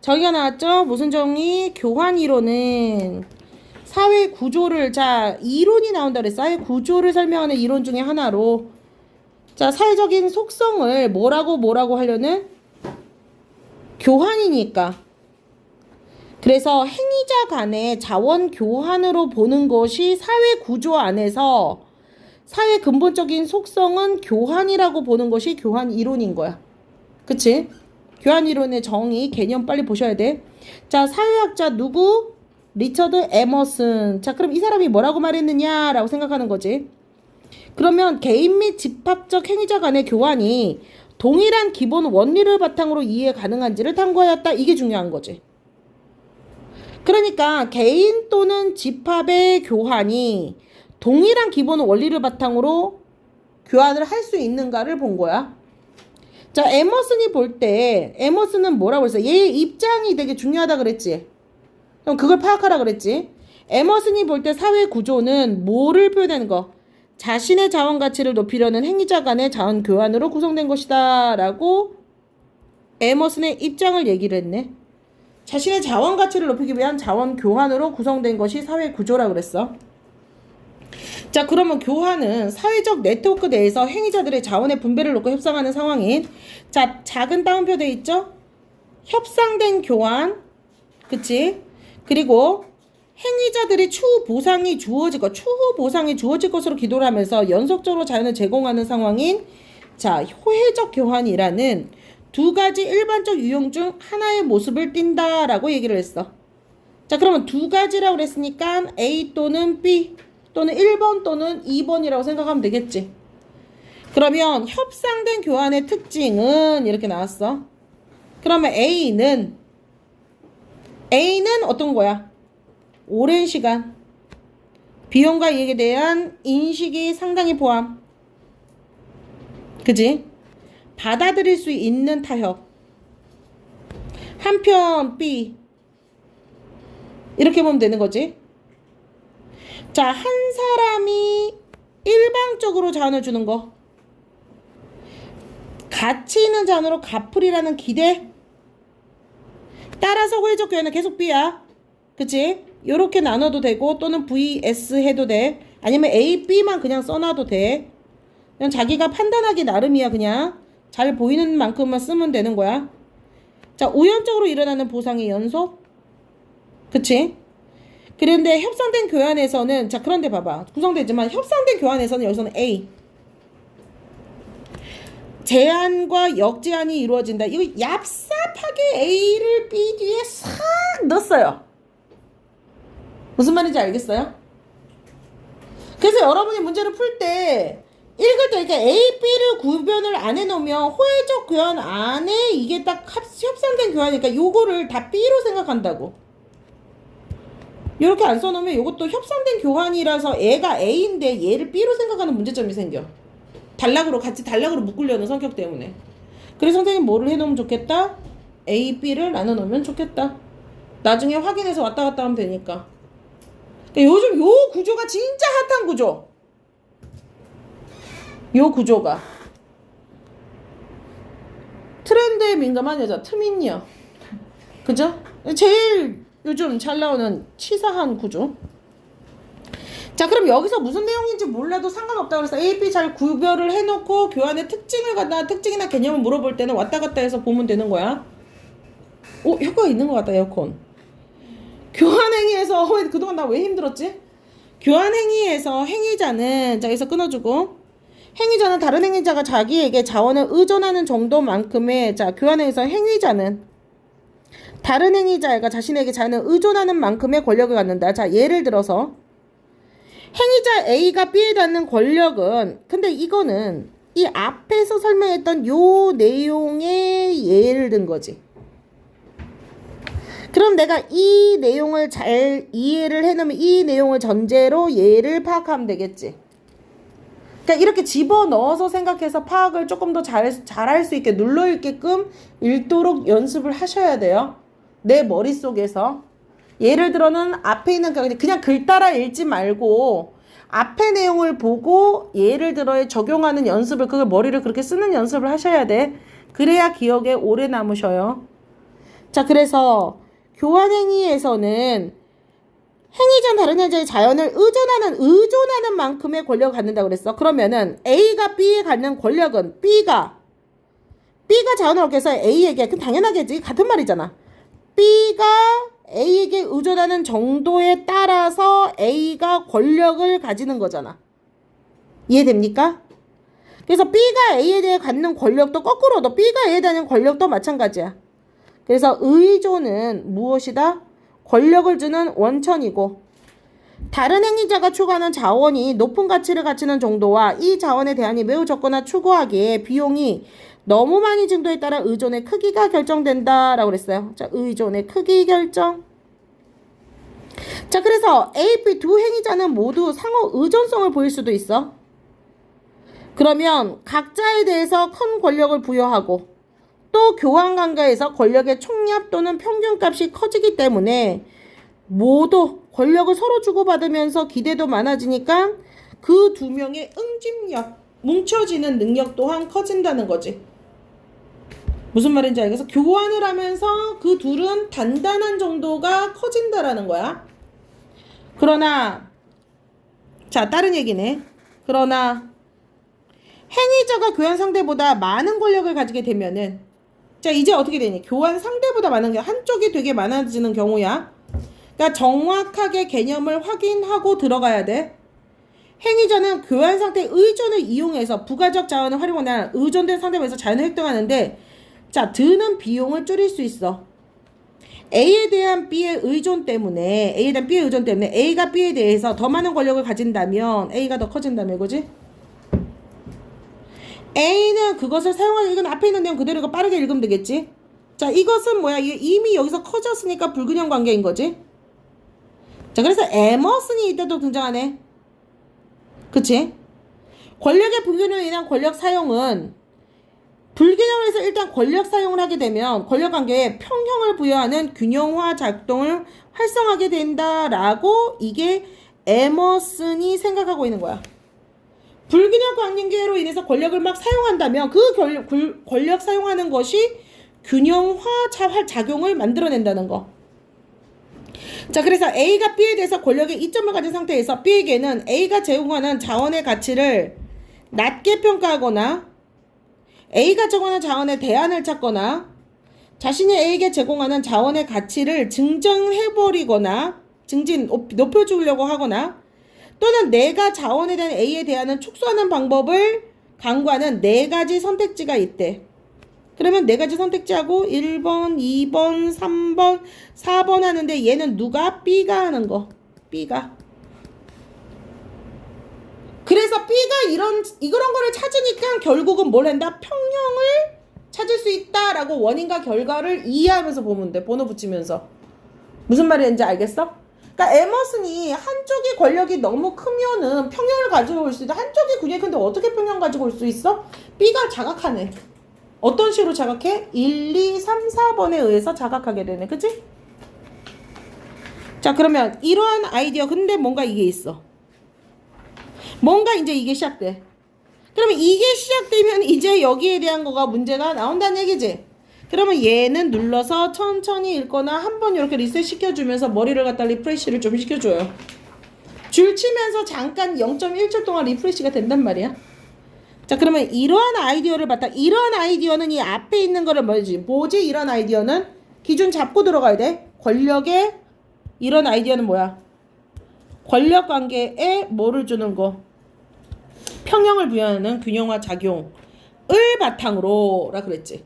저기가 나왔죠? 무슨 정의? 교환 이론은 사회 구조를, 자, 이론이 나온다 그랬어. 사회 구조를 설명하는 이론 중에 하나로, 자, 사회적인 속성을 뭐라고 하려는 교환이니까. 그래서 행위자 간의 자원 교환으로 보는 것이 사회 구조 안에서 사회 근본적인 속성은 교환이라고 보는 것이 교환 이론인 거야. 그치? 교환 이론의 정의, 개념 빨리 보셔야 돼. 자, 사회학자 누구? 리처드 에머슨. 자, 그럼 이 사람이 뭐라고 말했느냐라고 생각하는 거지. 그러면 개인 및 집합적 행위자 간의 교환이 동일한 기본 원리를 바탕으로 이해 가능한지를 탐구하였다. 이게 중요한 거지. 그러니까 개인 또는 집합의 교환이 동일한 기본 원리를 바탕으로 교환을 할 수 있는가를 본 거야. 자, 에머슨이 볼 때 에머슨은 뭐라고 했어? 얘의 입장이 되게 중요하다 그랬지. 그럼 그걸 파악하라 그랬지. 에머슨이 볼 때 사회 구조는 뭐를 표현하는 거? 자신의 자원 가치를 높이려는 행위자 간의 자원 교환으로 구성된 것이다 라고 에머슨의 입장을 얘기를 했네. 자신의 자원 가치를 높이기 위한 자원 교환으로 구성된 것이 사회 구조라 그랬어. 자, 그러면 교환은 사회적 네트워크 내에서 행위자들의 자원의 분배를 놓고 협상하는 상황인, 자, 작은 따옴표 돼 있죠? 협상된 교환, 그치? 그리고 행위자들이 추후 보상이 주어질 것으로 기도를 하면서 연속적으로 자연을 제공하는 상황인, 자, 효혜적 교환이라는 두 가지 일반적 유형 중 하나의 모습을 띈다라고 얘기를 했어. 자, 그러면 두 가지라고 그랬으니까 A 또는 B 또는 1번 또는 2번이라고 생각하면 되겠지. 그러면 협상된 교환의 특징은 이렇게 나왔어. 그러면 A는 어떤 거야? 오랜 시간, 비용과 이익에 대한 인식이 상당히 포함. 그지? 받아들일 수 있는 타협. 한편 B 이렇게 보면 되는 거지. 자, 한 사람이 일방적으로 자원을 주는 거, 가치 있는 자원으로 갚으리라는 기대, 따라서 효율적 교환은 계속 B야. 그치? 요렇게 나눠도 되고 또는 VS 해도 돼. 아니면 A, B만 그냥 써놔도 돼. 그냥 자기가 판단하기 나름이야. 그냥 잘 보이는 만큼만 쓰면 되는 거야. 자, 우연적으로 일어나는 보상의 연속. 그치? 그런데 협상된 교환에서는, 자, 그런데 봐봐. 구성되지만 협상된 교환에서는 여기서는 A, 제한과 역제한이 이루어진다. 이거 얍삽하게 A를 B 뒤에 싹 넣었어요. 무슨 말인지 알겠어요? 그래서 여러분이 문제를 풀 때 읽을 때 이렇게 A, B를 구별을 안 해놓으면 호혜적 교환 안에 이게 딱 협상된 교환이니까 요거를 다 B로 생각한다고. 이렇게 안 써놓으면 이것도 협상된 교환이라서 얘가 A인데 얘를 B로 생각하는 문제점이 생겨. 같이 단락으로 묶으려는 성격 때문에. 그래서 선생님 뭐를 해놓으면 좋겠다? A, B를 나눠놓으면 좋겠다. 나중에 확인해서 왔다 갔다 하면 되니까. 그러니까 요즘 요 구조가 진짜 핫한 구조. 요 구조가. 트렌드에 민감한 여자, 트민녀. 그죠? 제일 요즘 잘 나오는 치사한 구조. 자, 그럼 여기서 무슨 내용인지 몰라도 상관없다고 해서 A, B 잘 구별을 해놓고 교환의 특징이나 개념을 물어볼 때는 왔다 갔다 해서 보면 되는 거야. 오, 효과가 있는 것 같다, 에어컨. 교환행위에서, 그동안 나 왜 힘들었지? 교환행위에서 행위자는, 자, 여기서 끊어주고, 행위자는 다른 행위자가 자기에게 자원을 의존하는 정도만큼의, 자, 교환행위에서 행위자는 다른 행위자가 자신에게 자원을 의존하는 만큼의 권력을 갖는다. 자, 예를 들어서 행위자 A가 B에 닿는 권력은, 근데 이거는 이 앞에서 설명했던 요 내용의 예를 든 거지. 그럼 내가 이 내용을 잘 이해를 해놓으면 이 내용을 전제로 예를 파악하면 되겠지. 그러니까 이렇게 집어넣어서 생각해서 파악을 조금 더 잘할 수 있게 눌러읽게끔 읽도록 연습을 하셔야 돼요. 내 머릿속에서. 예를 들어는 앞에 있는 그냥 글 따라 읽지 말고 앞에 내용을 보고 예를 들어에 적용하는 연습을, 그걸 머리를 그렇게 쓰는 연습을 하셔야 돼. 그래야 기억에 오래 남으셔요. 자, 그래서 교환행위에서는 행위전 다른 현재의 자연을 의존하는 만큼의 권력을 갖는다고 그랬어. 그러면은 A가 B에 갖는 권력은 B가 자원을 얻기 위해서 A에게, 그럼 당연하겠지. 같은 말이잖아. B가 A에게 의존하는 정도에 따라서 A가 권력을 가지는 거잖아. 이해됩니까? 그래서 B가 A에 대해 갖는 권력도 거꾸로도 B가 A에 대한 권력도 마찬가지야. 그래서 의존은 무엇이다? 권력을 주는 원천이고, 다른 행위자가 추구하는 자원이 높은 가치를 갖추는 정도와 이 자원에 대한이 매우 적거나 추구하기에 비용이 너무 많이 증도에 따라 의존의 크기가 결정된다 라고 그랬어요. 자, 의존의 크기 결정. 자, 그래서 A, B 두 행위자는 모두 상호 의존성을 보일 수도 있어. 그러면 각자에 대해서 큰 권력을 부여하고 또 교환 관계에서 권력의 총합 또는 평균값이 커지기 때문에 모두 권력을 서로 주고받으면서 기대도 많아지니까 그 두 명의 응집력, 뭉쳐지는 능력 또한 커진다는 거지. 무슨 말인지 알겠어? 교환을 하면서 그 둘은 단단한 정도가 커진다라는 거야. 그러나 자, 다른 얘기네. 그러나 행위자가 교환 상대보다 많은 권력을 가지게 되면은, 자, 이제 어떻게 되니? 교환 상대보다 많은 게 한쪽이 되게 많아지는 경우야. 그러니까 정확하게 개념을 확인하고 들어가야 돼. 행위자는 교환 상태의 의존을 이용해서 부가적 자원을 활용하는 의존된 상대방에서 자연을 획득하는데, 자, 드는 비용을 줄일 수 있어. A에 대한 B의 의존 때문에 A가 B에 대해서 더 많은 권력을 가진다면 A가 더 커진다며, 그지? A는 그것을 사용하는, 이건 앞에 있는 내용 그대로 이거 빠르게 읽으면 되겠지? 자, 이것은 뭐야? 이게 이미 여기서 커졌으니까 불균형 관계인 거지? 자, 그래서 에머슨이 이때도 등장하네. 그치? 권력의 불균형에 인한 권력 사용은, 불균형에서 일단 권력 사용을 하게 되면 권력 관계에 평형을 부여하는 균형화 작동을 활성화하게 된다라고 이게 에머슨이 생각하고 있는 거야. 불균형 관계로 인해서 권력을 막 사용한다면 그 권력 사용하는 것이 균형화 작용을 만들어낸다는 거. 자, 그래서 A가 B에 대해서 권력의 이점을 가진 상태에서 B에게는 A가 제공하는 자원의 가치를 낮게 평가하거나 A가 제공하는 자원에 대안을 찾거나 자신이 A에게 제공하는 자원의 가치를 높여주려고 하거나 또는 내가 자원에 대한 A에 대한 축소하는 방법을 강구하는 네 가지 선택지가 있대. 그러면 네 가지 선택지하고 1번, 2번, 3번, 4번 하는데 얘는 누가? B가 하는 거. B가. 그래서 B가 이런 거를 찾으니까 결국은 뭘 한다? 평형을 찾을 수 있다라고 원인과 결과를 이해하면서 보면 돼. 번호 붙이면서. 무슨 말인지 알겠어? 그러니까 에머슨이 한쪽이 권력이 너무 크면은 평형을 가지고 올 수 있다. 한쪽이 근육이 큰데 어떻게 평형 가지고 올 수 있어? B가 자각하네. 어떤 식으로 자각해? 1, 2, 3, 4번에 의해서 자각하게 되네. 그치? 자, 그러면 이러한 아이디어, 근데 뭔가 이게 있어. 뭔가 이제 이게 시작돼. 그러면 이게 시작되면 이제 여기에 대한 거가 문제가 나온다는 얘기지. 그러면 얘는 눌러서 천천히 읽거나 한번 이렇게 리셋 시켜주면서 머리를 갖다 리프레시를 좀 시켜줘요. 줄 치면서 잠깐 0.1초 동안 리프레시가 된단 말이야. 자, 그러면 이러한 아이디어를 이러한 아이디어는 이 앞에 있는 거를 뭐지? 이런 아이디어는 기준 잡고 들어가야 돼. 권력의 이런 아이디어는 뭐야? 권력 관계에 뭐를 주는 거? 평형을 부여하는 균형화 작용을 바탕으로 라 그랬지.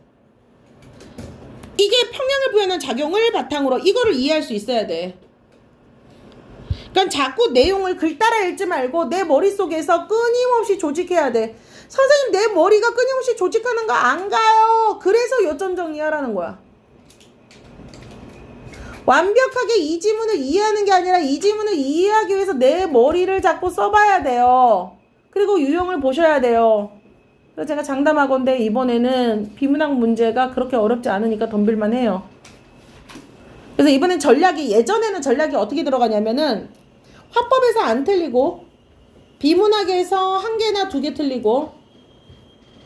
이게 평형을 부여하는 작용을 바탕으로 이거를 이해할 수 있어야 돼. 그러니까 자꾸 내용을 글 따라 읽지 말고 내 머릿속에서 끊임없이 조직해야 돼. 선생님, 내 머리가 끊임없이 조직하는 거 안 가요. 그래서 요점 정리하라는 거야. 완벽하게 이 지문을 이해하는 게 아니라 이 지문을 이해하기 위해서 내 머리를 자꾸 써봐야 돼요. 그리고 유형을 보셔야 돼요. 그래서 제가 장담하건대 이번에는 비문학 문제가 그렇게 어렵지 않으니까 덤빌만 해요. 그래서 이번엔 예전에는 전략이 어떻게 들어가냐면은 화법에서 안 틀리고 비문학에서 1개나 2개 틀리고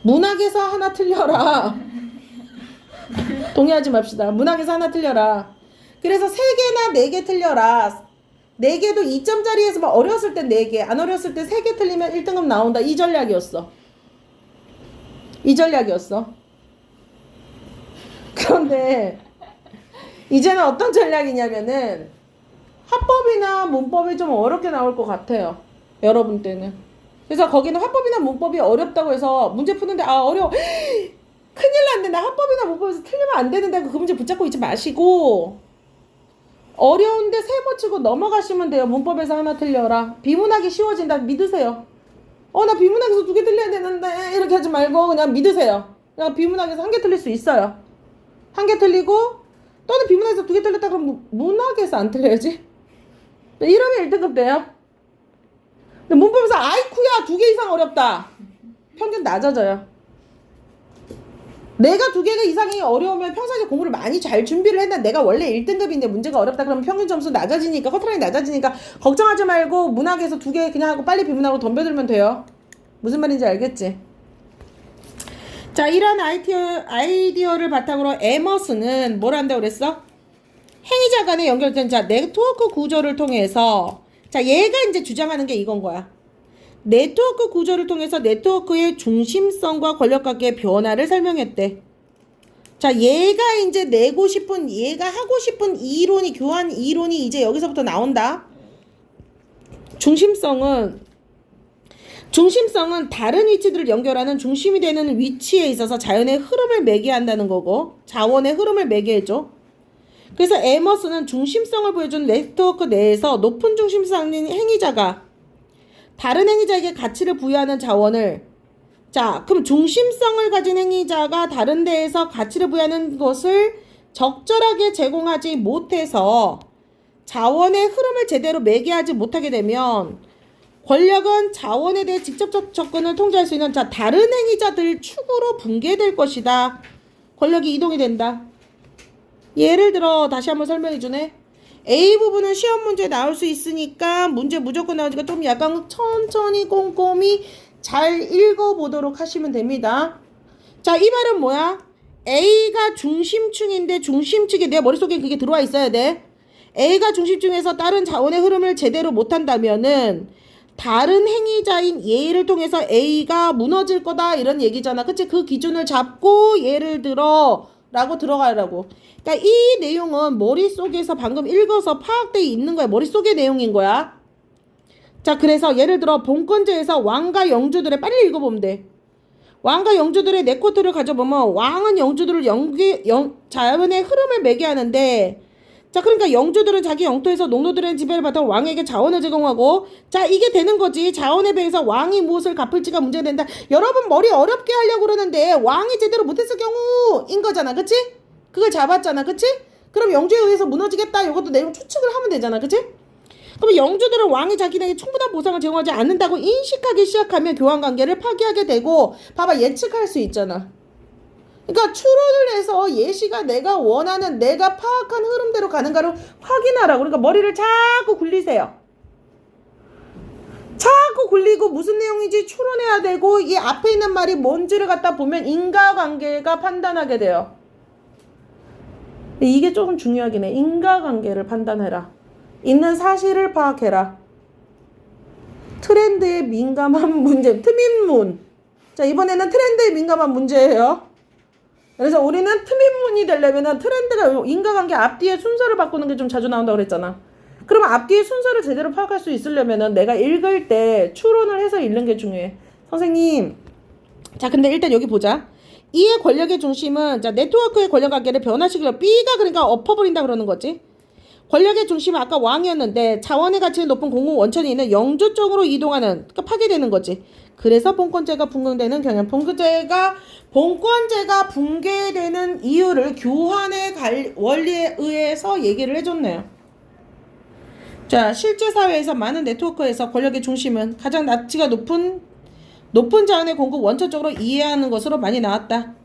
문학에서 하나 틀려라. 동의하지 맙시다. 문학에서 하나 틀려라. 그래서 3개나 4개 틀려라. 4개도 2점짜리에서 막 어려웠을 땐 4개, 안 어려웠을 때 3개 틀리면 1등급 나온다. 이 전략이었어. 이 전략이었어. 그런데 이제는 어떤 전략이냐면은 화법이나 문법이 좀 어렵게 나올 것 같아요. 여러분 때는. 그래서 거기는 화법이나 문법이 어렵다고 해서 문제 푸는데 어려워. 큰일 났네. 나 화법이나 문법에서 틀리면 안 되는데 그 문제 붙잡고 있지 마시고 어려운데 세모 치고 넘어가시면 돼요. 문법에서 하나 틀려라. 비문학이 쉬워진다. 믿으세요. 나 비문학에서 2개 틀려야 되는데 이렇게 하지 말고 그냥 믿으세요. 그냥 비문학에서 1개 틀릴 수 있어요. 1개 틀리고 또는 비문학에서 2개 틀렸다 그러면 문학에서 안 틀려야지. 이러면 1등급 돼요. 근데 문법에서 아이쿠야 2개 이상 어렵다. 평균 낮아져요. 내가 2개가 이상이 어려우면 평상시에 공부를 많이 잘 준비를 했는데 내가 원래 1등급인데 문제가 어렵다 그러면 평균 점수 낮아지니까 커트라인이 낮아지니까 걱정하지 말고 문학에서 2개 그냥 하고 빨리 비문학으로 덤벼들면 돼요. 무슨 말인지 알겠지? 자, 이런 아이디어를 바탕으로 에머슨은 뭘 한다고 그랬어? 행위자 간에 연결된 네트워크 구조를 통해서 얘가 이제 주장하는 게 이건 거야. 네트워크 구조를 통해서 네트워크의 중심성과 권력관계의 변화를 설명했대. 얘가 이제 얘가 하고 싶은 이론이, 교환 이론이 이제 여기서부터 나온다. 중심성은 다른 위치들을 연결하는 중심이 되는 위치에 있어서 자연의 흐름을 매개한다는 거고, 자원의 흐름을 매개해줘. 그래서 에머슨은 중심성을 보여준 네트워크 내에서 높은 중심성인 행위자가 다른 행위자에게 가치를 부여하는 자원을 그럼 중심성을 가진 행위자가 다른 데에서 가치를 부여하는 것을 적절하게 제공하지 못해서 자원의 흐름을 제대로 매개하지 못하게 되면 권력은 자원에 대해 직접적 접근을 통제할 수 있는 다른 행위자들 축으로 붕괴될 것이다. 권력이 이동이 된다. 예를 들어 다시 한번 설명해 주네. A 부분은 시험 문제에 나올 수 있으니까 문제 무조건 나오니까 좀 약간 천천히 꼼꼼히 잘 읽어보도록 하시면 됩니다. 이 말은 뭐야? A가 중심축인데 중심축에 내 머릿속에 그게 들어와 있어야 돼. A가 중심축에서 다른 자원의 흐름을 제대로 못한다면은 다른 행위자인 얘를 통해서 A가 무너질 거다 이런 얘기잖아. 그치? 그 기준을 잡고 예를 들어 라고 들어가라고. 그러니까 이 내용은 머릿속에서 방금 읽어서 파악되어 있는 거야. 머릿속의 내용인 거야. 그래서 예를 들어 본권제에서 왕과 영주들의 빨리 읽어보면 돼. 왕과 영주들의 네코트를 가져보면 왕은 영주들을 자연의 흐름을 매개하는데 그러니까 영주들은 자기 영토에서 농노들의 지배를 받아 왕에게 자원을 제공하고 이게 되는 거지. 자원에 비해서 왕이 무엇을 갚을지가 문제가 된다. 여러분 머리 어렵게 하려고 그러는데 왕이 제대로 못했을 경우인 거잖아. 그치? 그걸 잡았잖아. 그치? 그럼 영주에 의해서 무너지겠다. 이것도 내용 추측을 하면 되잖아. 그치? 그럼 영주들은 왕이 자기네에게 충분한 보상을 제공하지 않는다고 인식하기 시작하면 교환관계를 파기하게 되고 봐봐 예측할 수 있잖아. 그러니까 추론을 해서 예시가 내가 원하는 내가 파악한 흐름대로 가는가를 확인하라고. 그러니까 머리를 자꾸 굴리세요. 자꾸 굴리고 무슨 내용인지 추론해야 되고 이 앞에 있는 말이 뭔지를 갖다 보면 인과관계가 판단하게 돼요. 이게 조금 중요하긴 해. 인과관계를 판단해라. 있는 사실을 파악해라. 트렌드에 민감한 문제. 트민문. 이번에는 트렌드에 민감한 문제예요. 그래서 우리는 트민문이 되려면 트렌드가 인과관계 앞뒤의 순서를 바꾸는 게 좀 자주 나온다고 그랬잖아. 그러면 앞뒤의 순서를 제대로 파악할 수 있으려면 내가 읽을 때 추론을 해서 읽는 게 중요해. 선생님. 근데 일단 여기 보자. E의 권력의 중심은 네트워크의 권력관계를 변화시키려 B가 그러니까 엎어버린다 그러는 거지. 권력의 중심은 아까 왕이었는데 자원의 가치는 높은 공공 원천이 있는 영주 쪽으로 이동하는 그러니까 파괴되는 거지. 그래서 본권제가 붕괴되는 경향. 본권제가 붕괴되는 이유를 교환의 원리에 의해서 얘기를 해줬네요. 실제 사회에서 많은 네트워크에서 권력의 중심은 가장 가치가 높은 자원의 공급 원천적으로 이해하는 것으로 많이 나왔다.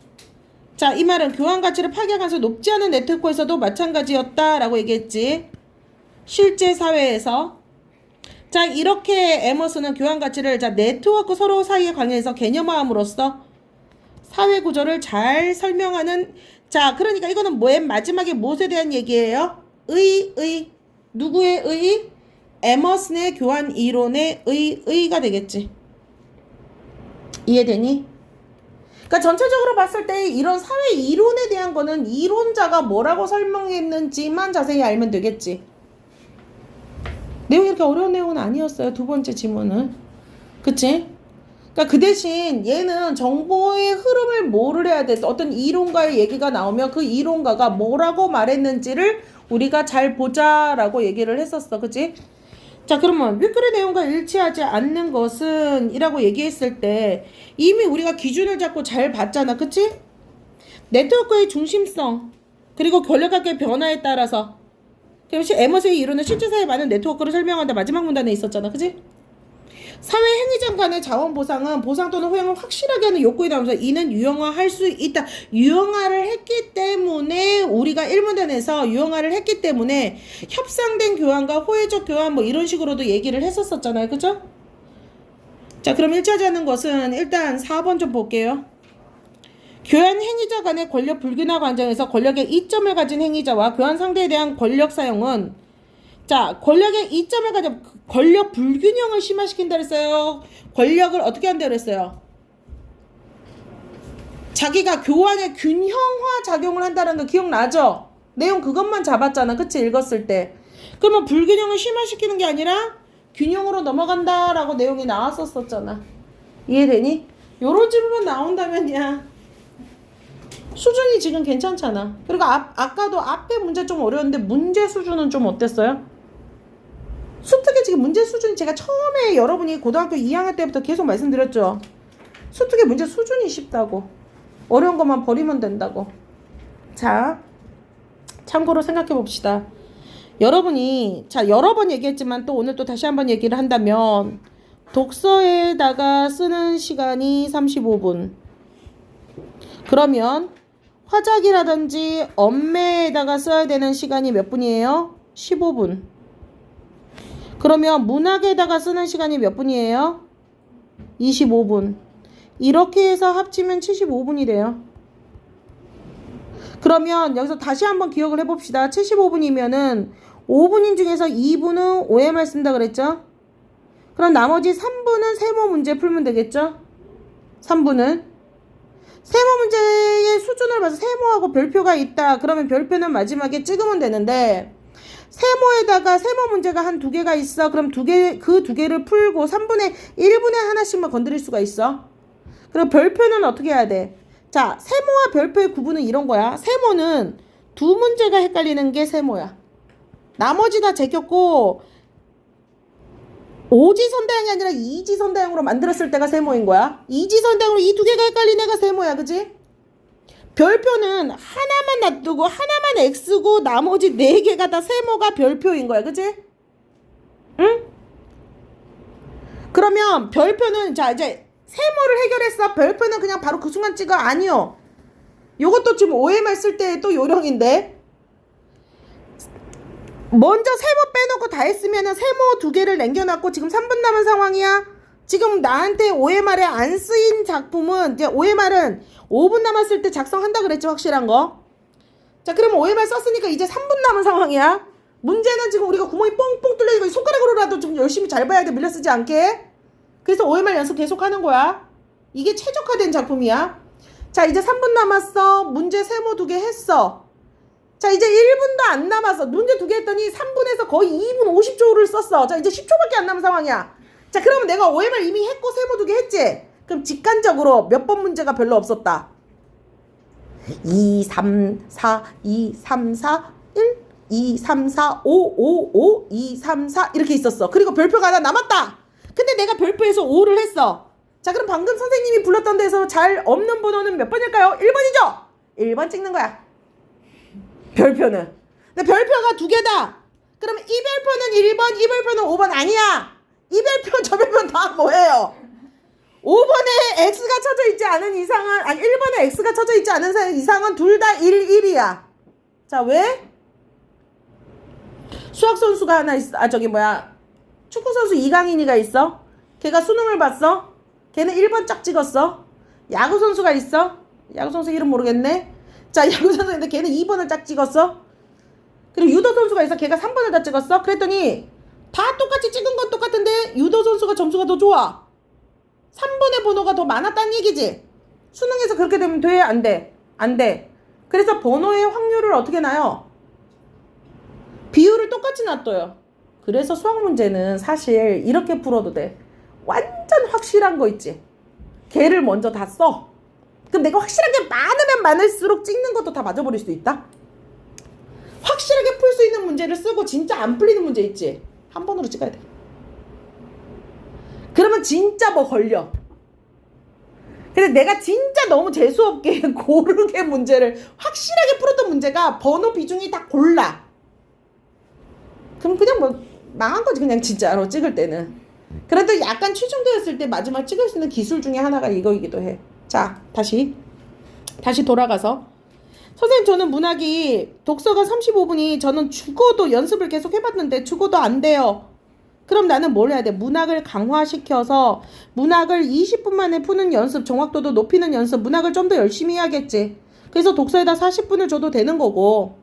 이 말은 교환 가치를 파괴하면서 높지 않은 네트워크에서도 마찬가지였다라고 얘기했지. 실제 사회에서. 이렇게 에머슨은 교환 가치를 네트워크 서로 사이의 관계에서 개념화함으로써 사회 구조를 잘 설명하는 자, 그러니까 이거는 맨 마지막에 무엇에 대한 얘기예요? 누구의 의? 에머슨의 교환 이론의 의가 되겠지. 이해되니? 그러니까 전체적으로 봤을 때 이런 사회 이론에 대한 거는 이론자가 뭐라고 설명했는지만 자세히 알면 되겠지. 내용이 이렇게 어려운 내용은 아니었어요. 두 번째 지문은. 그치? 그러니까 그 대신 얘는 정보의 흐름을 뭐를 해야 돼. 어떤 이론가의 얘기가 나오면 그 이론가가 뭐라고 말했는지를 우리가 잘 보자라고 얘기를 했었어. 그치? 자, 그러면 윗글의 내용과 일치하지 않는 것은 이라고 얘기했을 때 이미 우리가 기준을 잡고 잘 봤잖아. 그치? 네트워크의 중심성 그리고 권력학의 변화에 따라서 에머스의 이론은 실제 사회에 많은 네트워크를 설명한다. 마지막 문단에 있었잖아. 그치? 사회 행위장 간의 자원 보상은 보상 또는 호영을 확실하게 하는 욕구에 나오면서 이는 유형화할 수 있다. 유형화를 했기 때문에 우리가 1문단에서 유형화를 했기 때문에 협상된 교환과 호혜적 교환 뭐 이런 식으로도 얘기를 했었잖아요. 그죠? 자, 그럼 일치하지 않는 것은 일단 4번 좀 볼게요. 교환 행위자 간의 권력 불균화 과정에서 권력의 이점을 가진 행위자와 교환 상대에 대한 권력 사용은 자, 권력의 이점을 가진 권력 불균형을 심화시킨다 그랬어요. 권력을 어떻게 한다 그랬어요? 자기가 교환의 균형화 작용을 한다는 거 기억나죠? 내용 그것만 잡았잖아. 그치? 읽었을 때. 그러면 불균형을 심화시키는 게 아니라 균형으로 넘어간다라고 내용이 나왔었잖아. 이해되니? 요런 질문 나온다면야 수준이 지금 괜찮잖아. 그리고 아까도 앞에 문제 좀 어려웠는데 문제 수준은 좀 어땠어요? 수특의 지금 문제 수준이 제가 처음에 여러분이 고등학교 2학년 때부터 계속 말씀드렸죠. 수특의 문제 수준이 쉽다고. 어려운 것만 버리면 된다고. 자, 참고로 생각해 봅시다. 여러분이 자 여러 번 얘기했지만 또 오늘 또 다시 한번 얘기를 한다면 독서에다가 쓰는 시간이 35분. 그러면 화작이라든지 엄매에다가 써야 되는 시간이 몇 분이에요? 15분. 그러면 문학에다가 쓰는 시간이 몇 분이에요? 25분. 이렇게 해서 합치면 75분이래요. 그러면 여기서 다시 한번 기억을 해봅시다. 75분이면은 5분인 중에서 2분은 OMR 쓴다 그랬죠? 그럼 나머지 3분은 세모 문제 풀면 되겠죠? 3분은 세모 문제의 수준을 봐서 세모하고 별표가 있다. 그러면 별표는 마지막에 찍으면 되는데 세모에다가 세모 문제가 한 2개가 있어. 그럼 그 2개를 풀고 3분의 1분의 하나씩만 건드릴 수가 있어. 그리고 별표는 어떻게 해야 돼? 자, 세모와 별표의 구분은 이런 거야. 세모는 두 문제가 헷갈리는 게 세모야. 나머지 다 제꼈고 오지선다형이 아니라 이지선다형으로 만들었을 때가 세모인 거야. 이지선다형으로 이 2개가 헷갈린 애가 세모야. 그지? 별표는 하나만 놔두고 하나만 X고 나머지 4개가 다 세모가 별표인 거야. 그지? 응? 그러면 별표는 자 이제 세모를 해결했어. 별표는 그냥 바로 그 순간 찍어. 아니요. 요것도 지금 OMR 쓸 때 또 요령인데 먼저 세모 빼놓고 다 했으면 세모 2개를 남겨놨고 지금 3분 남은 상황이야. 지금 나한테 OMR에 안 쓰인 작품은 이제 OMR은 5분 남았을 때 작성한다 그랬지. 확실한 거. 자, 그러면 OMR 썼으니까 이제 3분 남은 상황이야. 문제는 지금 우리가 구멍이 뻥뻥 뚫려있고 손가락으로라도 좀 열심히 잘 봐야 돼. 밀려 쓰지 않게. 그래서 OMR 연습 계속 하는 거야. 이게 최적화된 작품이야. 자, 이제 3분 남았어. 문제 세모 2개 했어. 자, 이제 1분도 안 남았어. 문제 2개 했더니 3분에서 거의 2분 50초를 썼어. 자, 이제 10초밖에 안 남은 상황이야. 자, 그러면 내가 OMR 이미 했고 세모 2개 했지? 그럼 직관적으로 몇 번 문제가 별로 없었다. 2, 3, 4, 2, 3, 4, 1, 2, 3, 4, 5, 5, 5, 2, 3, 4 이렇게 있었어. 그리고 별표가 하나 남았다. 근데 내가 별표에서 5를 했어. 자, 그럼 방금 선생님이 불렀던 데서 잘 없는 번호는 몇 번일까요? 1번이죠? 1번 찍는 거야. 별표는. 근데 별표가 2개다. 그러면 이 별표는 1번, 이 별표는 5번 아니야. 이 별표, 저 별표는 다 뭐예요? 5번에 X가 쳐져 있지 않은 이상은, 아니 1번에 X가 쳐져 있지 않은 이상은 둘 다 1, 1이야. 자, 왜? 수학 선수가 하나 있어. 아, 저기 뭐야. 축구 선수 이강인이가 있어. 걔가 수능을 봤어. 걔는 1번 짝 찍었어. 야구 선수가 있어. 야구 선수 이름 모르겠네. 자, 야구 선수인데 걔는 2번을 딱 찍었어. 그리고 유도 선수가 있어. 걔가 3번을 다 찍었어. 그랬더니 다 똑같이 찍은 건 똑같은데 유도 선수가 점수가 더 좋아. 3번의 번호가 더 많았다는 얘기지. 수능에서 그렇게 되면 돼? 안 돼? 안 돼. 그래서 번호의 확률을 어떻게 놔요? 비율을 똑같이 놔둬요. 그래서 수학 문제는 사실 이렇게 풀어도 돼. 완전 확실한 거 있지. 걔를 먼저 다 써. 그럼 내가 확실하게 많으면 많을수록 찍는 것도 다 맞아버릴 수도 있다. 확실하게 풀 수 있는 문제를 쓰고 진짜 안 풀리는 문제 있지. 한 번으로 찍어야 돼. 그러면 진짜 뭐 걸려. 근데 내가 진짜 너무 재수없게 고르게 문제를 확실하게 풀었던 문제가 번호 비중이 다 골라. 그럼 그냥 뭐 망한 거지 그냥 진짜로 찍을 때는. 그래도 약간 취중되었을 때 마지막 찍을 수 있는 기술 중에 하나가 이거이기도 해. 자, 다시 돌아가서 선생님 저는 문학이 독서가 35분이 저는 죽어도 연습을 계속 해봤는데 죽어도 안 돼요. 그럼 나는 뭘 해야 돼? 문학을 강화시켜서 문학을 20분 만에 푸는 연습, 정확도도 높이는 연습, 문학을 좀 더 열심히 해야겠지. 그래서 독서에다 40분을 줘도 되는 거고.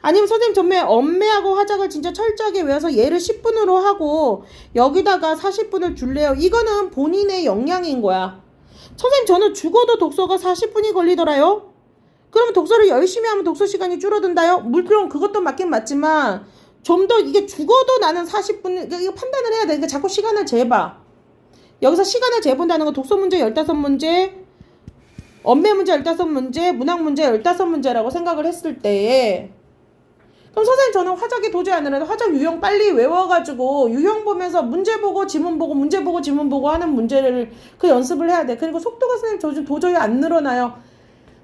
아니면 선생님 정말 엄매하고 화작을 진짜 철저하게 외워서 얘를 10분으로 하고 여기다가 40분을 줄래요. 이거는 본인의 역량인 거야. 선생님 저는 죽어도 독서가 40분이 걸리더라요. 그러면 독서를 열심히 하면 독서 시간이 줄어든다요? 물론 그것도 맞긴 맞지만 좀 더 이게 죽어도 나는 40분 이거 판단을 해야 돼. 그러니까 자꾸 시간을 재봐. 여기서 시간을 재본다는 건 독서 문제 15문제, 언매 문제 15문제, 문학 문제 15문제라고 생각을 했을 때에 그럼 선생님 저는 화작이 도저히 안 되는데 화작 유형 빨리 외워가지고 유형 보면서 문제 보고 지문 보고 문제 보고 지문 보고 하는 문제를 그 연습을 해야 돼. 그리고 속도가 선생님 도저히 안 늘어나요.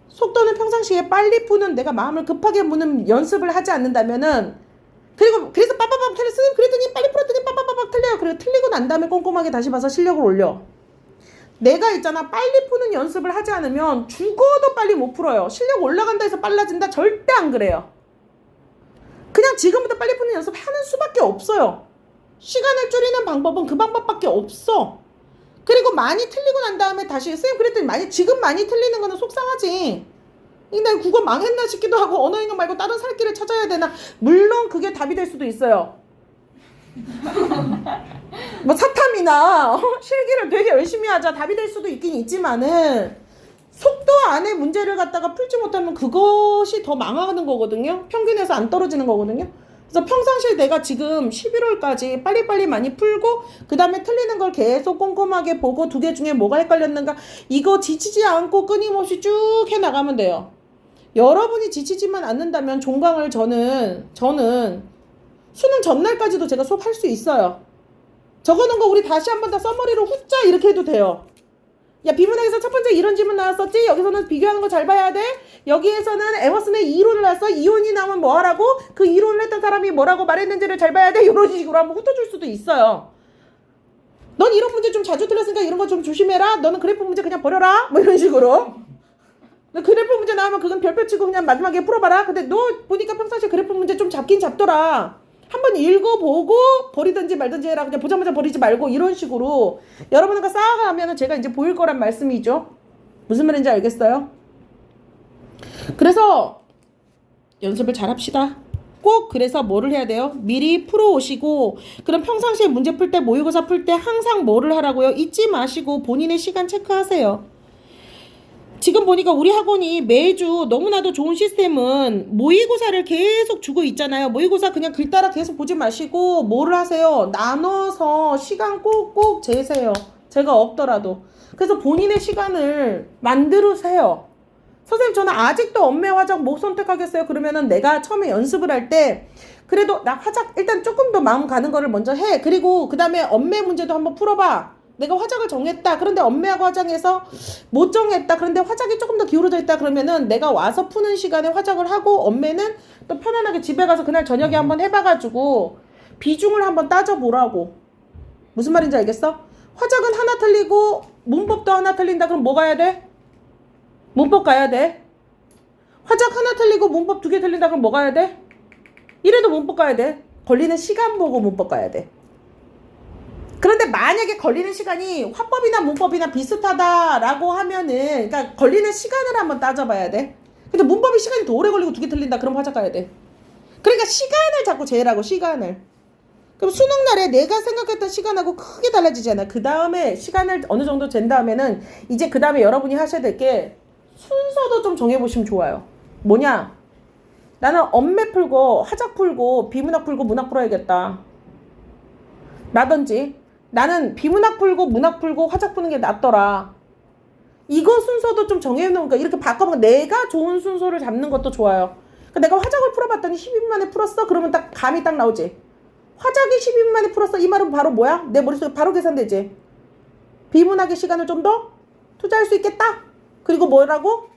속도는 평상시에 빨리 푸는 내가 마음을 급하게 무는 연습을 하지 않는다면은 그래서 빠빠빠 틀려 선생님 그랬더니 빨리 풀었더니 빠빠빠빠 틀려요. 그리고 틀리고 난 다음에 꼼꼼하게 다시 봐서 실력을 올려. 내가 있잖아 빨리 푸는 연습을 하지 않으면 죽어도 빨리 못 풀어요. 실력 올라간다 해서 빨라진다 절대 안 그래요. 그냥 지금부터 빨리 푸는 연습하는 수밖에 없어요. 시간을 줄이는 방법은 그 방법밖에 없어. 그리고 많이 틀리고 난 다음에 다시 선생님 그랬더니 지금 많이 틀리는 거는 속상하지. 근데 국어 망했나 싶기도 하고 언어인강 말고 다른 살 길을 찾아야 되나. 물론 그게 답이 될 수도 있어요. 뭐 사탐이나 실기를 되게 열심히 하자 답이 될 수도 있긴 있지만은 속도 안에 문제를 갖다가 풀지 못하면 그것이 더 망하는 거거든요. 평균에서 안 떨어지는 거거든요. 그래서 평상시에 내가 지금 11월까지 빨리빨리 많이 풀고 그 다음에 틀리는 걸 계속 꼼꼼하게 보고 두 개 중에 뭐가 헷갈렸는가 이거 지치지 않고 끊임없이 쭉 해나가면 돼요. 여러분이 지치지만 않는다면 종강을 저는 수능 전날까지도 제가 수업할 수 있어요. 적어놓은 거 우리 다시 한번 다 써머리로 훗자 이렇게 해도 돼요. 야 비문학에서 첫 번째 이런 질문 나왔었지? 여기서는 비교하는 거 잘 봐야 돼. 여기에서는 에머슨의 이론을 나왔어. 이론이 나오면 뭐 하라고? 그 이론을 했던 사람이 뭐라고 말했는지를 잘 봐야 돼. 이런 식으로 한번 훑어줄 수도 있어요. 넌 이런 문제 좀 자주 틀렸으니까 이런 거 좀 조심해라. 너는 그래프 문제 그냥 버려라. 뭐 이런 식으로. 너 그래프 문제 나오면 그건 별표 치고 그냥 마지막에 풀어봐라. 근데 너 보니까 평상시에 그래프 문제 좀 잡긴 잡더라. 한번 읽어보고 버리든지 말든지 해라. 그냥 보자마자 버리지 말고 이런 식으로 여러분과 쌓아가면 제가 이제 보일 거란 말씀이죠. 무슨 말인지 알겠어요? 그래서 연습을 잘 합시다. 꼭 그래서 뭐를 해야 돼요? 미리 풀어오시고 그럼 평상시에 문제 풀 때 모의고사 풀 때 항상 뭐를 하라고요? 잊지 마시고 본인의 시간 체크하세요. 지금 보니까 우리 학원이 매주 너무나도 좋은 시스템은 모의고사를 계속 주고 있잖아요. 모의고사 그냥 글 따라 계속 보지 마시고 뭐를 하세요? 나눠서 시간 꼭꼭 재세요. 제가 없더라도. 그래서 본인의 시간을 만들으세요. 선생님 저는 아직도 언매 화작 못 선택하겠어요. 그러면은 내가 처음에 연습을 할 때 그래도 나 화작 일단 조금 더 마음 가는 거를 먼저 해. 그리고 그 다음에 언매 문제도 한번 풀어봐. 내가 화작을 정했다. 그런데 언매하고 화작에서 못 정했다. 그런데 화작이 조금 더 기울어져 있다. 그러면은 내가 와서 푸는 시간에 화작을 하고 언매는 또 편안하게 집에 가서 그날 저녁에 한번 해봐가지고 비중을 한번 따져보라고. 무슨 말인지 알겠어? 화작은 하나 틀리고 문법도 하나 틀린다. 그럼 뭐 가야 돼? 문법 가야 돼. 화작 하나 틀리고 문법 2개 틀린다. 그럼 뭐 가야 돼? 이래도 문법 가야 돼. 걸리는 시간 보고 문법 가야 돼. 그런데 만약에 걸리는 시간이 화법이나 문법이나 비슷하다라고 하면은 그러니까 걸리는 시간을 한번 따져봐야 돼. 근데 문법이 시간이 더 오래 걸리고 두 개 틀린다. 그럼 화작 가야 돼. 그러니까 시간을 자꾸 재라고, 시간을. 그럼 수능 날에 내가 생각했던 시간하고 크게 달라지잖아. 그 다음에 시간을 어느 정도 잰 다음에는 이제 그 다음에 여러분이 하셔야 될 게 순서도 좀 정해보시면 좋아요. 뭐냐? 나는 엄매 풀고 화작 풀고 비문학 풀고 문학 풀어야겠다. 라든지 나는 비문학 풀고 문학 풀고 화작 푸는 게 낫더라. 이거 순서도 좀 정해놓은 거 이렇게 바꿔보면 내가 좋은 순서를 잡는 것도 좋아요. 그러니까 내가 화작을 풀어봤더니 10인 만에 풀었어? 그러면 딱 감이 딱 나오지. 화작이 10인 만에 풀었어. 이 말은 바로 뭐야? 내 머릿속에 바로 계산되지. 비문학의 시간을 좀 더 투자할 수 있겠다. 그리고 뭐라고?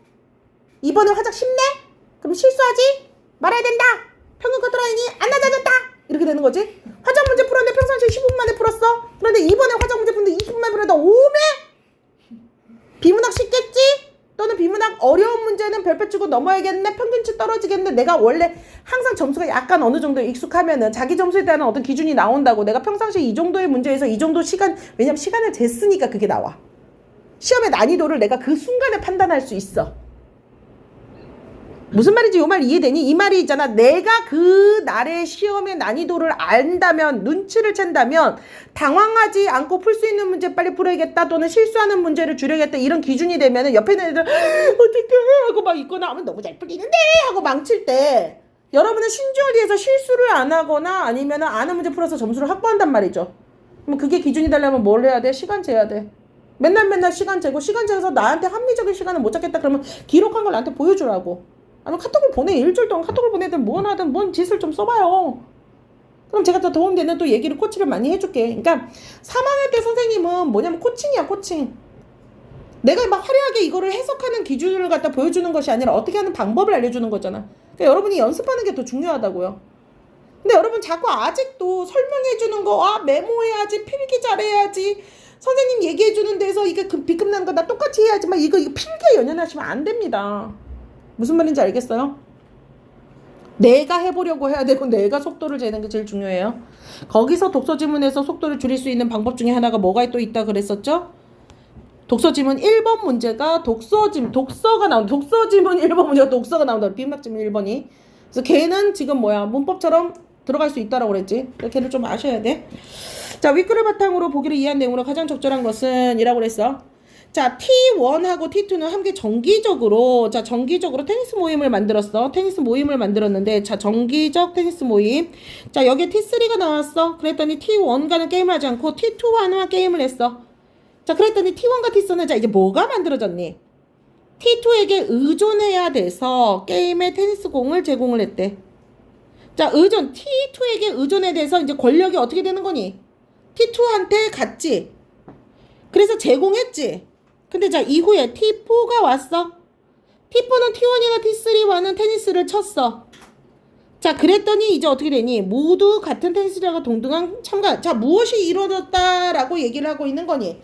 이번에 화작 쉽네? 그럼 실수하지? 말아야 된다. 평균 커트라인이 안 낮아졌다. 이렇게 되는 거지. 화작 문제 풀었는데 평상시에 15분 만에 풀었어. 그런데 이번에 화작 문제 풀었는데 20분 만에 풀었다. 오메? 비문학 쉽겠지? 또는 비문학 어려운 문제는 별표 치고 넘어야겠네. 평균치 떨어지겠네. 내가 원래 항상 점수가 약간 어느 정도 익숙하면은 자기 점수에 대한 어떤 기준이 나온다고. 내가 평상시에 이 정도의 문제에서 이 정도 시간, 왜냐면 시간을 쟀으니까 그게 나와. 시험의 난이도를 내가 그 순간에 판단할 수 있어. 무슨 말인지 요 말 이해되니? 이 말이 있잖아. 내가 그 날의 시험의 난이도를 안다면, 눈치를 챈다면 당황하지 않고 풀 수 있는 문제 빨리 풀어야겠다, 또는 실수하는 문제를 줄여야겠다, 이런 기준이 되면은 옆에 있는 애들 어떡해 하고 막 있거나 하면 너무 잘 풀리는데 하고 망칠 때 여러분은 신중을 위해서 실수를 안 하거나 아니면은 아는 문제 풀어서 점수를 확보한단 말이죠. 그럼 그게 기준이 되려면 뭘 해야 돼? 시간 재야 돼. 맨날 시간 재고, 시간 재서 나한테 합리적인 시간을 못 찾겠다 그러면 기록한 걸 나한테 보여주라고. 아니면 카톡을 보내. 일주일 동안 카톡을 보내든 뭐 하든 뭔 짓을 좀 써봐요. 그럼 제가 더 도움되는 또 얘기를, 코치를 많이 해줄게. 그러니까 3학년 때 선생님은 뭐냐면 코칭이야, 코칭. 내가 막 화려하게 이거를 해석하는 기준을 갖다 보여주는 것이 아니라 어떻게 하는 방법을 알려주는 거잖아. 그러니까 여러분이 연습하는 게 더 중요하다고요. 근데 여러분 자꾸 아직도 설명해주는 거, 메모해야지, 필기 잘해야지, 선생님 얘기해주는 데서 이게 비급 나는 거 나 똑같이 해야지, 막 이거 필기에 연연하시면 안 됩니다. 무슨 말인지 알겠어요? 내가 해보려고 해야 되고 내가 속도를 재는 게 제일 중요해요. 거기서 독서 지문에서 속도를 줄일 수 있는 방법 중에 하나가 뭐가 또 있다 그랬었죠? 독서 지문 1번 문제가 독서가 나온다. 독서 지문 1번 문제가 독서가 나온다. 비문학 지문 1번이. 그래서 걔는 지금 문법처럼 들어갈 수 있다라고 그랬지. 걔를 좀 아셔야 돼. 자, 윗글을 바탕으로 보기를 이해한 내용으로 가장 적절한 것은 이라고 그랬어. 자, T1하고 T2는 함께 정기적으로 테니스 모임을 만들었어. 테니스 모임을 만들었는데, 자, 정기적 테니스 모임. 자, 여기에 T3가 나왔어. 그랬더니 T1과는 게임을 하지 않고 T2와는 게임을 했어. 자, 그랬더니 T1과 T3는 자, 이제 뭐가 만들어졌니? T2에게 의존해야 돼서 게임에 테니스 공을 제공을 했대. 자, T2에게 의존에 대해서 이제 권력이 어떻게 되는 거니? T2한테 갔지. 그래서 제공했지. 근데 자, 이후에 T4가 왔어. T4는 T1이나 T3와는 테니스를 쳤어. 자, 그랬더니 이제 어떻게 되니? 모두 같은 테니스라고 동등한 참가. 자, 무엇이 이루어졌다라고 얘기를 하고 있는 거니?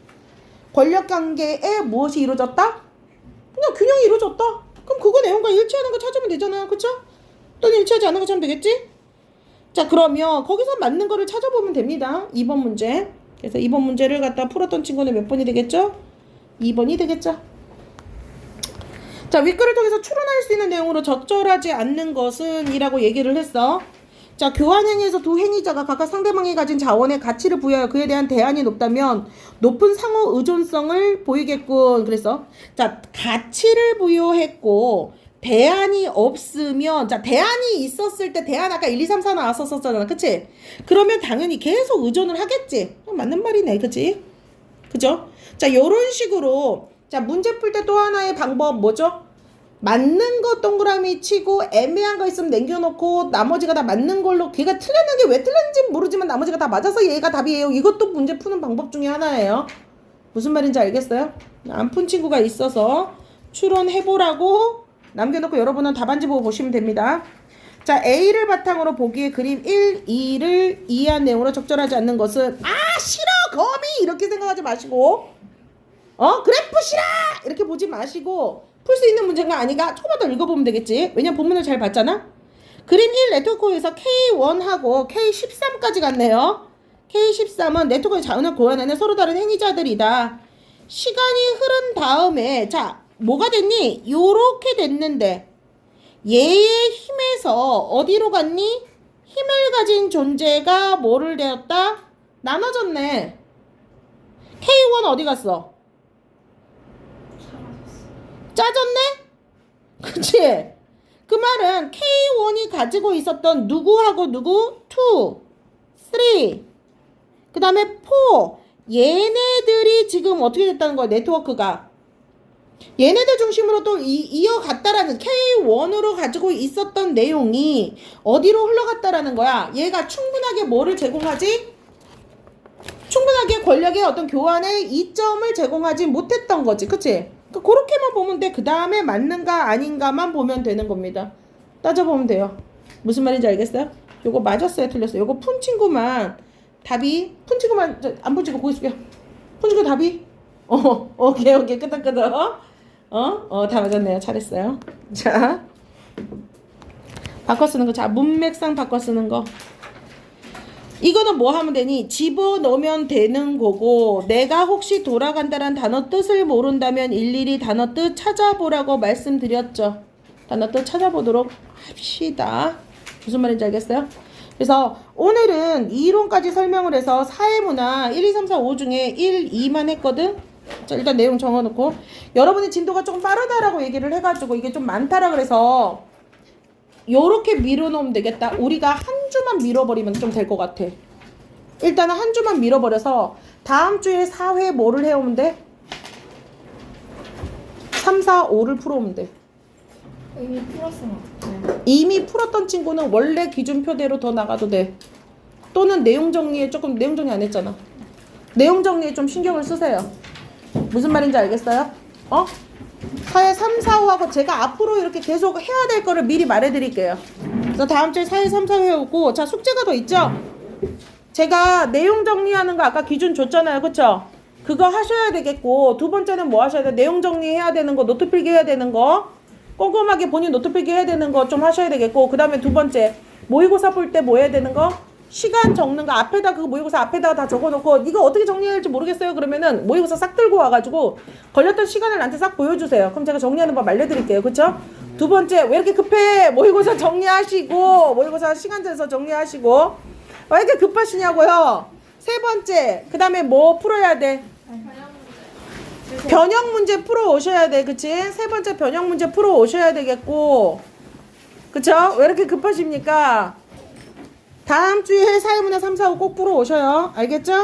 권력관계에 무엇이 이루어졌다? 그냥 균형이 이루어졌다. 그럼 그거 내용과 일치하는 거 찾으면 되잖아. 그쵸? 또는 일치하지 않은 거 찾으면 되겠지? 자, 그러면 거기서 맞는 거를 찾아보면 됩니다. 2번 문제. 그래서 2번 문제를 갖다 풀었던 친구는 몇 번이 되겠죠? 2번이 되겠죠. 자, 윗글을 통해서 추론할 수 있는 내용으로 적절하지 않는 것은 이라고 얘기를 했어. 자, 교환행위에서 두 행위자가 각각 상대방이 가진 자원에 가치를 부여하여 그에 대한 대안이 높다면 높은 상호 의존성을 보이겠군. 그래서 자, 가치를 부여했고 대안이 없으면, 자, 대안이 있었을 때 대안 아까 1, 2, 3, 4 나왔었잖아. 그치? 그러면 당연히 계속 의존을 하겠지. 맞는 말이네. 그치? 그죠? 자, 요런 식으로, 자, 문제 풀 때 또 하나의 방법 뭐죠? 맞는 거 동그라미 치고 애매한 거 있으면 남겨놓고 나머지가 다 맞는 걸로, 걔가 틀렸는지 왜 틀렸는지 모르지만 나머지가 다 맞아서 얘가 답이에요. 이것도 문제 푸는 방법 중에 하나예요. 무슨 말인지 알겠어요? 안 푼 친구가 있어서 추론해보라고 남겨놓고 여러분은 답안지 보고 보시면 됩니다. 자, A를 바탕으로 보기에 그림 1, 2를 이해한 내용으로 적절하지 않는 것은 싫어 거미 이렇게 생각하지 마시고 그래프 싫어 이렇게 보지 마시고 풀 수 있는 문제가 아니가 조금만 더 읽어보면 되겠지. 왜냐면 본문을 잘 봤잖아. 그림 1 네트워크에서 K1하고 K13까지 갔네요. K13은 네트워크의 자원을 고안하는 서로 다른 행위자들이다. 시간이 흐른 다음에 자, 뭐가 됐니? 요렇게 됐는데 얘의 힘에서 어디로 갔니? 힘을 가진 존재가 뭐를 되었다? 나눠졌네. K1 어디 갔어? 짜졌네? 그치? 그 말은 K1이 가지고 있었던 누구하고 누구? 2, 3, 그 다음에 4. 얘네들이 지금 어떻게 됐다는 거야? 네트워크가. 얘네들 중심으로 또 이어갔다라는 K1으로 가지고 있었던 내용이 어디로 흘러갔다라는 거야? 얘가 충분하게 뭐를 제공하지? 충분하게 권력의 어떤 교환의 이점을 제공하지 못했던 거지. 그치? 그렇게만 보면 돼. 그 다음에 맞는가 아닌가만 보면 되는 겁니다. 따져보면 돼요. 무슨 말인지 알겠어요? 요거 맞았어요? 틀렸어요? 요거 푼 친구만 답이 푼 친구만 안 붙이고 고개 숙여. 푼 친구 답이? 오케이 끄덕끄덕. 다 맞았네요. 잘했어요. 자, 바꿔 쓰는 거. 자, 문맥상 바꿔 쓰는 거. 이거는 뭐 하면 되니? 집어넣으면 되는 거고, 내가 혹시 돌아간다는 단어 뜻을 모른다면 일일이 단어 뜻 찾아보라고 말씀드렸죠. 단어 뜻 찾아보도록 합시다. 무슨 말인지 알겠어요? 그래서 오늘은 이론까지 설명을 해서 사회문화 1, 2, 3, 4, 5 중에 1, 2만 했거든? 자, 일단 내용 적어놓고. 여러분의 진도가 조금 빠르다라고 얘기를 해가지고 이게 좀 많다라 그래서 요렇게 밀어놓으면 되겠다. 우리가 한 주만 밀어버리면 좀 될 것 같아. 일단은 한 주만 밀어버려서 다음 주에 4회 뭐를 해오면 돼? 3, 4, 5를 풀어오면 돼. 이미 풀었으면 어떡해. 이미 풀었던 친구는 원래 기준표대로 더 나가도 돼. 또는 내용 정리에 조금 내용 정리 안 했잖아. 내용 정리에 좀 신경을 쓰세요. 무슨 말인지 알겠어요? 사회 3, 4, 5하고 제가 앞으로 이렇게 계속 해야 될 거를 미리 말해드릴게요. 그래서 다음 주에 사회 3, 4 해오고, 자, 숙제가 더 있죠? 제가 내용 정리하는 거 아까 기준 줬잖아요. 그쵸? 그거 하셔야 되겠고, 두 번째는 뭐 하셔야 돼? 내용 정리해야 되는 거, 노트 필기 해야 되는 거, 꼼꼼하게 본인 노트 필기 해야 되는 거 좀 하셔야 되겠고, 그 다음에 두 번째, 모의고사 볼 때 뭐 해야 되는 거? 시간 적는 거 앞에다 그거 모의고사 앞에다가 다 적어놓고 이거 어떻게 정리해야 할지 모르겠어요. 그러면은 모의고사 싹 들고 와가지고 걸렸던 시간을 나한테 싹 보여주세요. 그럼 제가 정리하는 법 알려드릴게요. 그쵸? 두 번째, 왜 이렇게 급해? 모의고사 정리하시고, 모의고사 시간 재서 정리하시고, 왜 이렇게 급하시냐고요? 세 번째, 그 다음에 뭐 풀어야 돼? 변형 문제 풀어 오셔야 돼. 그치? 세 번째 변형 문제 풀어 오셔야 되겠고, 그쵸? 왜 이렇게 급하십니까? 다음 주에 사회문화 3, 4, 5 꼭 풀어 오셔요. 알겠죠?